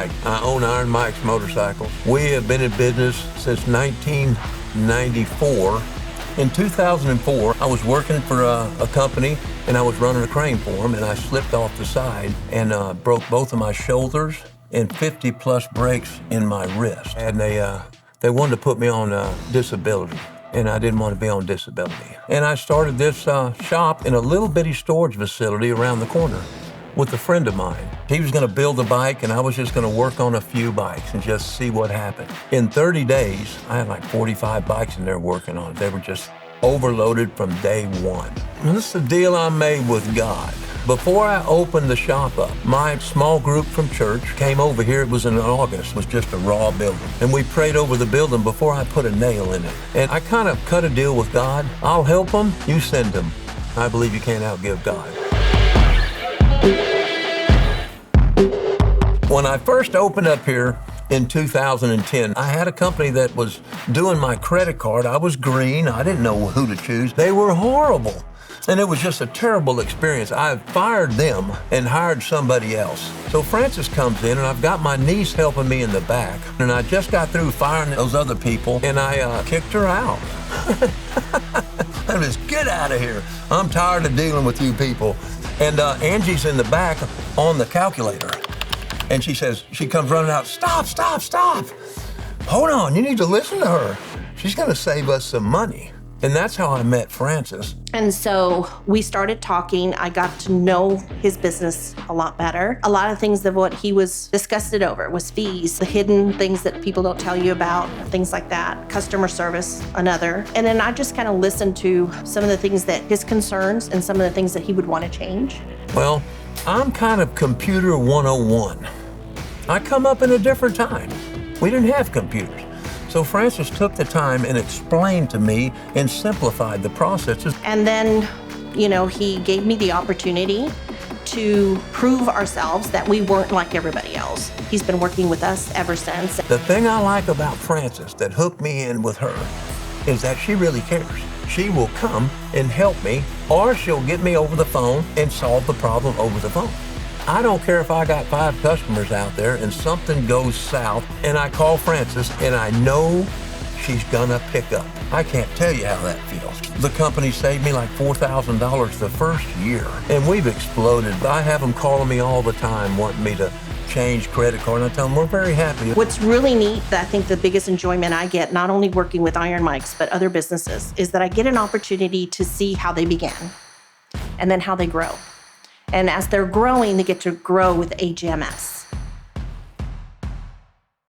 Mike. I own Iron Mike's Motorcycles. We have been in business since 1994. In 2004, I was working for a company and I was running a crane for them, and I slipped off the side and broke both of my shoulders and 50 plus breaks in my wrist. And they wanted to put me on disability, and I didn't want to be on disability. And I started this shop in a little bitty storage facility around the corner with a friend of mine. He was gonna build a bike and I was just gonna work on a few bikes and just see what happened. In 30 days, I had like 45 bikes in there working on it. They were just overloaded from day one. And this is the deal I made with God. Before I opened the shop up, my small group from church came over here. It was in August. It was just a raw building. And we prayed over the building before I put a nail in it. And I kind of cut a deal with God. I'll help them, you send them. I believe you can't outgive God. When I first opened up here in 2010, I had a company that was doing my credit card. I was green. I didn't know who to choose. They were horrible. And it was just a terrible experience. I fired them and hired somebody else. So Francis comes in and I've got my niece helping me in the back. And I just got through firing those other people and I kicked her out. I just, get out of here. I'm tired of dealing with you people. And Angie's in the back on the calculator. And she says, she comes running out, stop, stop, stop. Hold on, you need to listen to her. She's gonna save us some money. And that's how I met Francis. And so we started talking. I got to know his business a lot better. A lot of things of what he was disgusted over was fees, the hidden things that people don't tell you about, things like that. Customer service, another. And then I just kind of listened to some of the things that his concerns and some of the things that he would want to change. Well, I'm kind of computer 101. I come up in a different time. We didn't have computers. So Francis took the time and explained to me and simplified the processes. And then, you know, he gave me the opportunity to prove ourselves that we weren't like everybody else. He's been working with us ever since. The thing I like about Francis that hooked me in with her is that she really cares. She will come and help me, or she'll get me over the phone and solve the problem over the phone. I don't care if I got 5 customers out there and something goes south and I call Francis and I know she's gonna pick up. I can't tell you how that feels. The company saved me like $4,000 the first year and we've exploded. I have them calling me all the time wanting me to change credit card and I tell them we're very happy. What's really neat, that I think the biggest enjoyment I get, not only working with Iron Mike's, but other businesses, is that I get an opportunity to see how they began and then how they grow. And as they're growing, they get to grow with HMS.